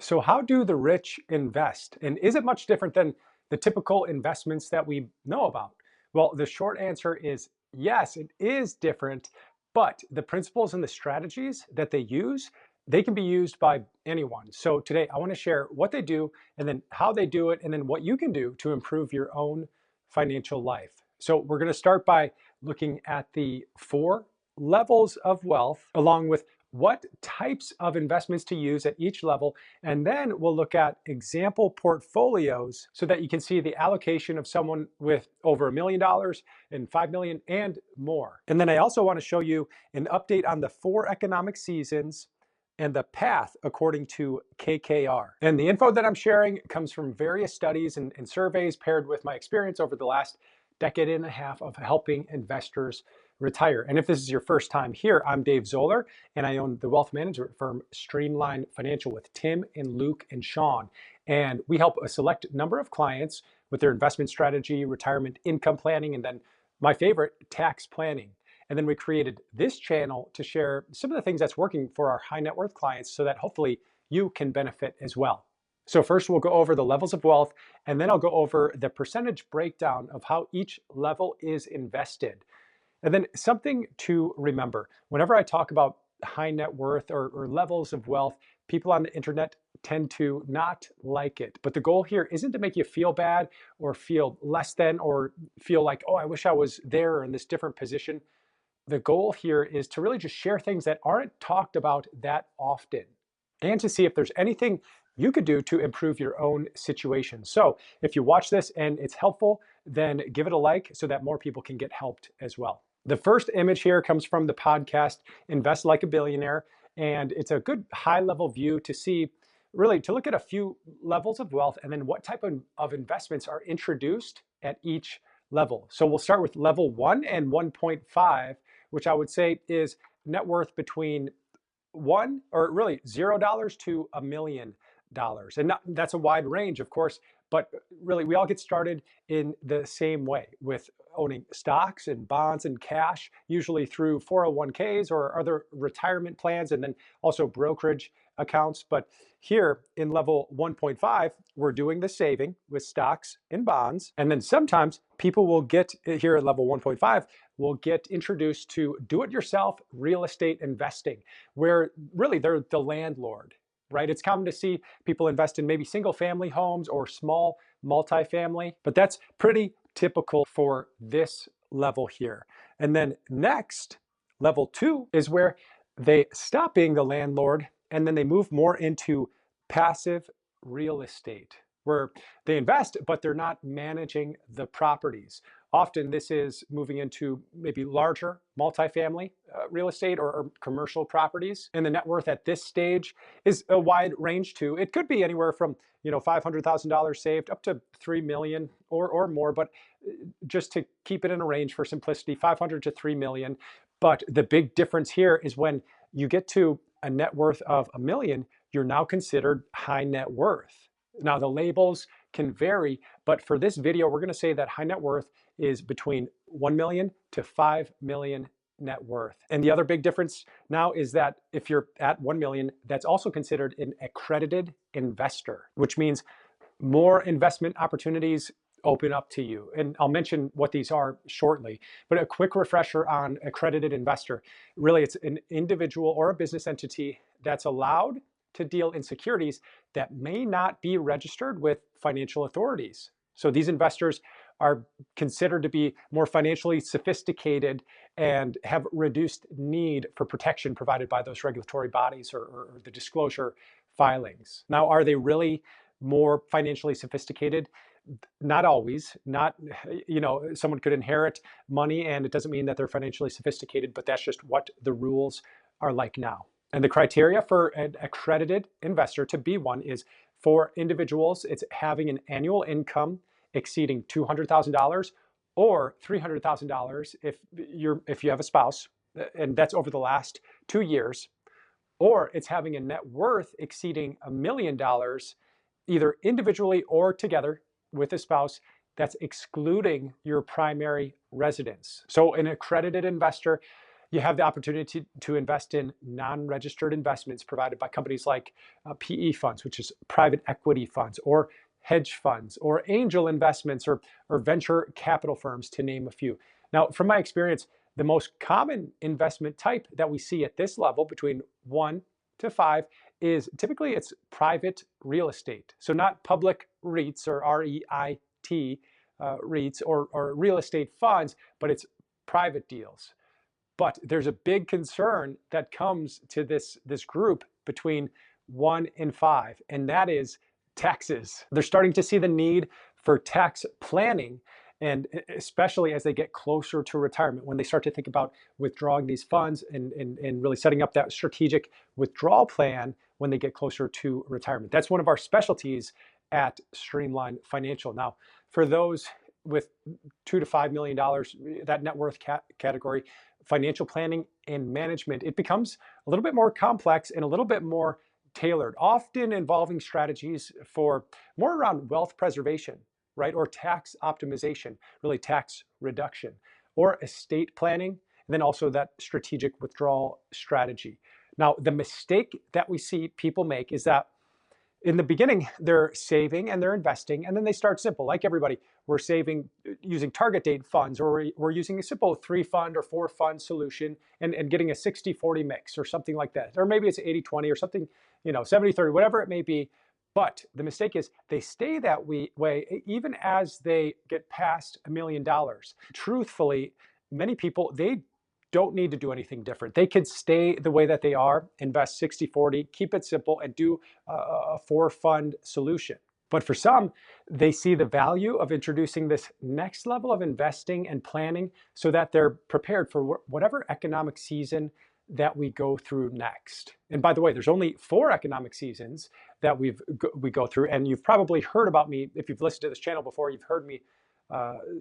So, how do the rich invest? And is it much different than the typical investments that we know about? Well, the short answer is yes, it is different, but the principles and the strategies that they use, they can be used by anyone. So, today I want to share what they do and then how they do it, and then what you can do to improve your own financial life. So, we're going to start by looking at the four levels of wealth, along with what types of investments to use at each level. And then we'll look at example portfolios so that you can see the allocation of someone with over $1 million and 5 million and more. And then I also want to show you an update on the 4 economic seasons and the path according to KKR. And the info that I'm sharing comes from various studies and surveys paired with my experience over the last decade and a half of helping investors retire. And if this is your first time here, I'm Dave Zoller, and I own the wealth management firm Streamline Financial with Tim and Luke and Sean. And we help a select number of clients with their investment strategy, retirement income planning, and then my favorite, tax planning. And then we created this channel to share some of the things that's working for our high net worth clients so that hopefully you can benefit as well. So first we'll go over the levels of wealth, and then I'll go over the percentage breakdown of how each level is invested. And then something to remember, whenever I talk about high net worth or levels of wealth, people on the internet tend to not like it. But the goal here isn't to make you feel bad or feel less than or feel like, oh, I wish I was there or in this different position. The goal here is to really just share things that aren't talked about that often and to see if there's anything you could do to improve your own situation. So if you watch this and it's helpful, then give it a like so that more people can get helped as well. The first image here comes from the podcast Invest Like a Billionaire, and it's a good high-level view to see, really to look at a few levels of wealth and then what type of investments are introduced at each level. So we'll start with level 1 and 1.5, which I would say is net worth between $0 to $1 million. And that's a wide range, of course, but really we all get started in the same way with owning stocks and bonds and cash, usually through 401ks or other retirement plans, and then also brokerage accounts. But here in level 1.5, we're doing the saving with stocks and bonds. And then sometimes people will get here at level 1.5, will get introduced to do-it-yourself real estate investing, where really they're the landlord, right? It's common to see people invest in maybe single family homes or small multifamily, but that's pretty typical for this level here. And then next, level 2 is where they stop being the landlord and then they move more into passive real estate, where they invest, but they're not managing the properties. Often this is moving into maybe larger multifamily real estate or commercial properties. And the net worth at this stage is a wide range too. It could be anywhere from $500,000 saved up to 3 million or more, but just to keep it in a range for simplicity, 500 to 3 million. But the big difference here is when you get to a net worth of $1 million, you're now considered high net worth. Now the labels can vary, but for this video, we're going to say that high net worth is between 1 million to 5 million net worth. And the other big difference now is that if you're at 1 million, that's also considered an accredited investor, which means more investment opportunities open up to you. And I'll mention what these are shortly, but a quick refresher on accredited investor. Really, it's an individual or a business entity that's allowed to deal in securities that may not be registered with financial authorities. So these investors are considered to be more financially sophisticated and have reduced need for protection provided by those regulatory bodies or the disclosure filings. Now, are they really more financially sophisticated? Not always. Not, someone could inherit money and it doesn't mean that they're financially sophisticated, but that's just what the rules are like now. And the criteria for an accredited investor to be one is, for individuals, it's having an annual income exceeding $200,000 or $300,000 if you have a spouse, and that's over the last 2 years, or it's having a net worth exceeding $1 million, either individually or together with a spouse. That's excluding your primary residence. So an accredited investor You have the opportunity to invest in non-registered investments provided by companies like PE funds, which is private equity funds, or hedge funds, or angel investments, or venture capital firms, to name a few. Now, from my experience, the most common investment type that we see at this level, between 1 to 5, is typically it's private real estate. So not public REITs, or REIT REITs, or real estate funds, but it's private deals. But there's a big concern that comes to this group between 1 and 5, and that is taxes. They're starting to see the need for tax planning, and especially as they get closer to retirement, when they start to think about withdrawing these funds and really setting up that strategic withdrawal plan when they get closer to retirement. That's one of our specialties at Streamline Financial. Now, for those with $2 to $5 million, that net worth category, financial planning and management, it becomes a little bit more complex and a little bit more tailored, often involving strategies for more around wealth preservation, right? Or tax optimization, really tax reduction, or estate planning, and then also that strategic withdrawal strategy. Now, the mistake that we see people make is that in the beginning, they're saving and they're investing, and then they start simple. Like everybody, we're saving using target date funds, or we're using a simple 3-fund or 4-fund solution and getting a 60-40 mix or something like that. Or maybe it's 80-20 or something, 70-30, whatever it may be. But the mistake is they stay that way even as they get past $1 million. Truthfully, many people, they don't need to do anything different. They could stay the way that they are, invest 60-40, keep it simple, and do a 4-fund solution. But for some, they see the value of introducing this next level of investing and planning so that they're prepared for whatever economic season that we go through next. And by the way, there's only 4 economic seasons that we go through, and you've probably heard about me, if you've listened to this channel before, you've heard me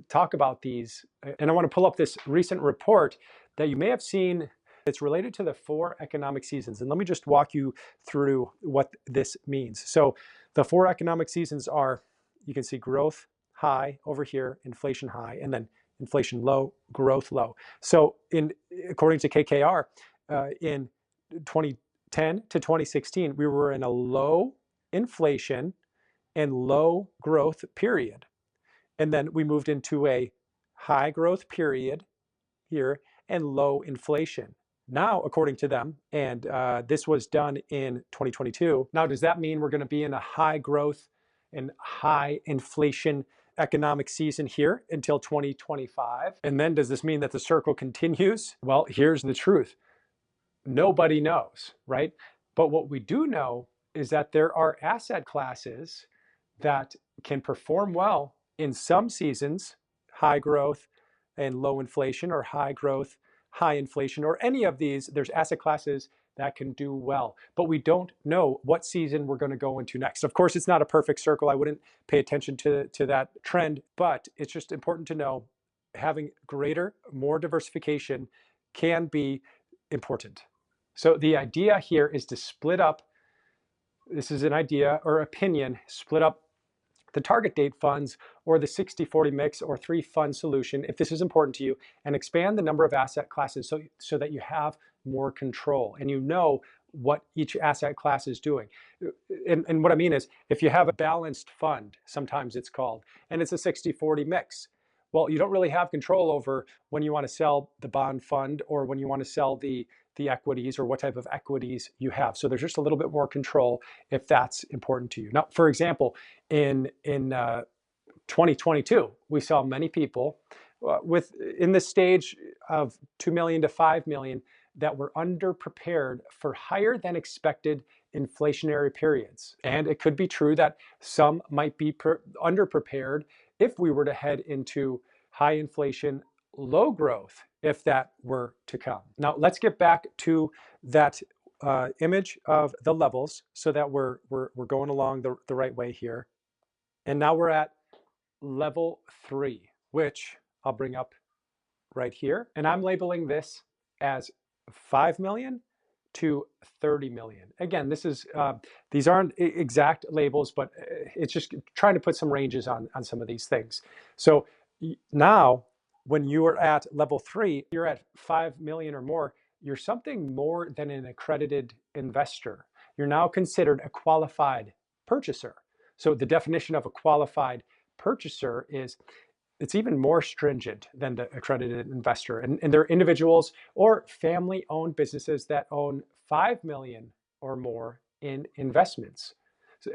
talk about these. And I want to pull up this recent report that you may have seen. It's related to the 4 economic seasons. And let me just walk you through what this means. So the 4 economic seasons are, you can see growth high over here, inflation high, and then inflation low, growth low. So according to KKR, in 2010 to 2016, we were in a low inflation and low growth period. And then we moved into a high growth period here and low inflation. Now, according to them, and this was done in 2022, now does that mean we're going to be in a high growth and high inflation economic season here until 2025? And then does this mean that the circle continues? Well, here's the truth. Nobody knows, right? But what we do know is that there are asset classes that can perform well in some seasons, high growth and low inflation, or high growth, high inflation, or any of these. There's asset classes that can do well, but we don't know what season we're going to go into next. Of course, it's not a perfect circle. I wouldn't pay attention to that trend, but it's just important to know having more diversification can be important. So the idea here is to split up, this is an idea or opinion, split up the target date funds or the 60-40 mix or 3-fund solution, if this is important to you, and expand the number of asset classes so that you have more control and you know what each asset class is doing. And what I mean is, if you have a balanced fund, sometimes it's called, and it's a 60-40 mix, well, you don't really have control over when you want to sell the bond fund or when you want to sell the equities or what type of equities you have. So there's just a little bit more control if that's important to you. Now, for example, in 2022, we saw many people in the stage of 2 million to 5 million that were underprepared for higher than expected inflationary periods. And it could be true that some might be underprepared if we were to head into high inflation, low growth, if that were to come. Now, let's get back to that image of the levels so that we're going along the right way here. And now we're at level 3, which I'll bring up right here. And I'm labeling this as 5 million to 30 million. Again, this is these aren't exact labels, but it's just trying to put some ranges on some of these things. So now when you are at level 3, you're at 5 million or more, you're something more than an accredited investor. You're now considered a qualified purchaser. So the definition of a qualified purchaser is it's even more stringent than the accredited investor. And they're individuals or family-owned businesses that own 5 million or more in investments.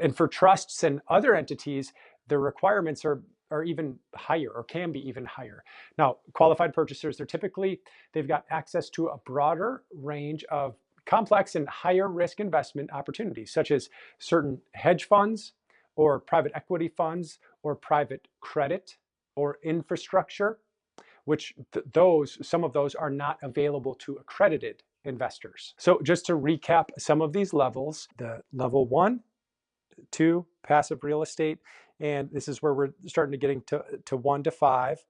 And for trusts and other entities, the requirements are even higher, or can be even higher. Now, qualified purchasers, they've got access to a broader range of complex and higher risk investment opportunities, such as certain hedge funds or private equity funds or private credit or infrastructure, which some of those are not available to accredited investors. So just to recap some of these levels, the level 1, 2, passive real estate, and this is where we're starting to get to 1 to 5.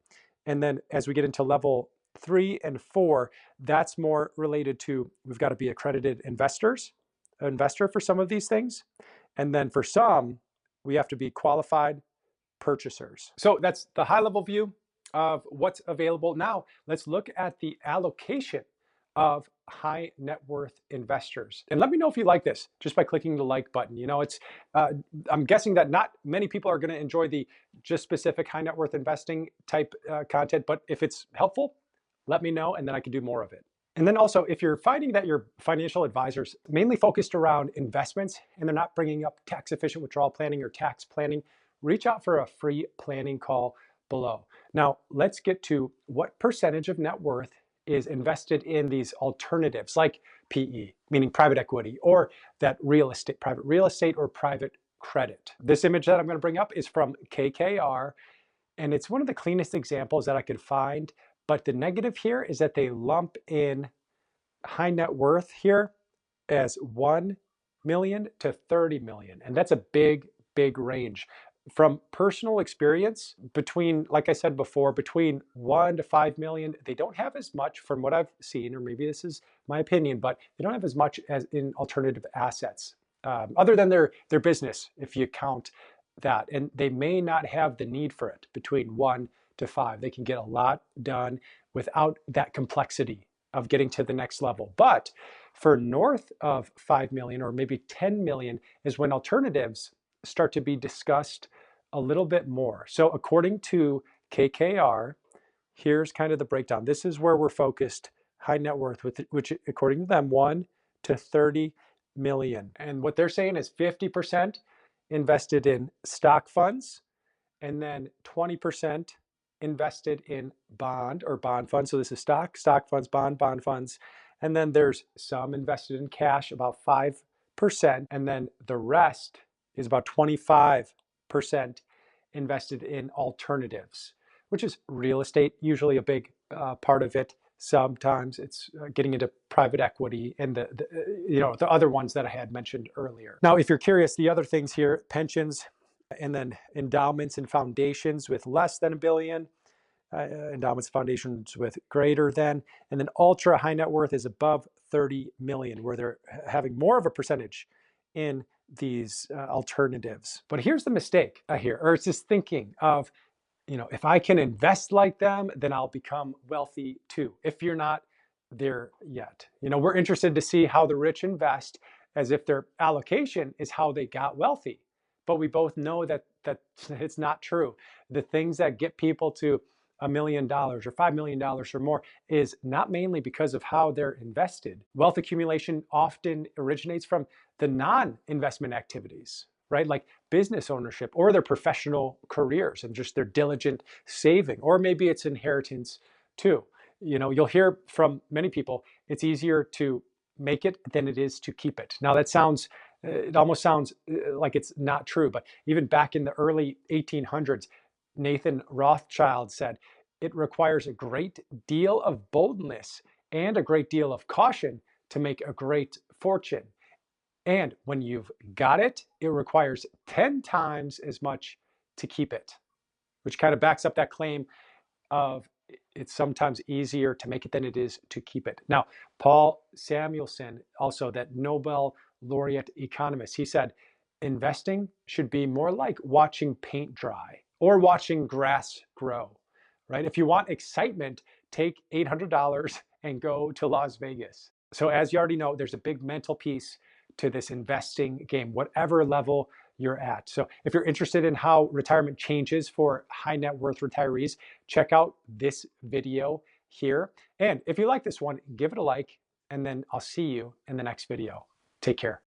And then as we get into level 3 and 4, that's more related to, we've got to be accredited investor for some of these things. And then for some, we have to be qualified purchasers. So that's the high level view of what's available. Now let's look at the allocation of high net worth investors. And let me know if you like this just by clicking the like button. I'm guessing that not many people are going to enjoy the just specific high net worth investing type content, but if it's helpful, let me know and then I can do more of it. And then also, if you're finding that your financial advisors mainly focused around investments and they're not bringing up tax efficient withdrawal planning or tax planning, reach out for a free planning call below. Now, let's get to what percentage of net worth is invested in these alternatives like PE, meaning private equity, or that private real estate or private credit. This image that I'm going to bring up is from KKR, and it's one of the cleanest examples that I could find. But the negative here is that they lump in high net worth here as 1 million to 30 million. And that's a big, big range. From personal experience, like I said before, between 1 to 5 million, they don't have as much from what I've seen, or maybe this is my opinion, but they don't have as much as in alternative assets, other than their business, if you count that. And they may not have the need for it between 1 to 5. They can get a lot done without that complexity of getting to the next level. But for north of 5 million or maybe 10 million is when alternatives start to be discussed a little bit more. So according to KKR, here's kind of the breakdown. This is where we're focused, high net worth, which according to them, 1 to 30 million. And what they're saying is 50% invested in stock funds, and then 20% invested in bond funds. So this is stock funds, bond funds. And then there's some invested in cash, about 5%. And then the rest is about 25% invested in alternatives, which is real estate, usually a big part of it. Sometimes it's getting into private equity and the other ones that I had mentioned earlier. Now, if you're curious, the other things here, pensions, and then endowments and foundations with less than $1 billion, endowments and foundations with greater than, and then ultra high net worth is above 30 million, where they're having more of a percentage in these alternatives. But here's the mistake here, or it's this thinking of, if I can invest like them, then I'll become wealthy too. If you're not there yet, we're interested to see how the rich invest as if their allocation is how they got wealthy. But we both know that it's not true. The things that get people to $1 million or $5 million or more is not mainly because of how they're invested. Wealth accumulation often originates from the non-investment activities, right? Like business ownership or their professional careers and just their diligent saving, or maybe it's inheritance too. You'll hear from many people, it's easier to make it than it is to keep it. Now it almost sounds like it's not true, but even back in the early 1800s, Nathan Rothschild said, it requires a great deal of boldness and a great deal of caution to make a great fortune. And when you've got it, it requires 10 times as much to keep it, which kind of backs up that claim of it's sometimes easier to make it than it is to keep it. Now, Paul Samuelson, also that Nobel laureate economist, he said, investing should be more like watching paint dry or watching grass grow, right? If you want excitement, take $800 and go to Las Vegas. So as you already know, there's a big mental piece to this investing game, whatever level you're at. So if you're interested in how retirement changes for high net worth retirees, check out this video here. And if you like this one, give it a like, and then I'll see you in the next video. Take care.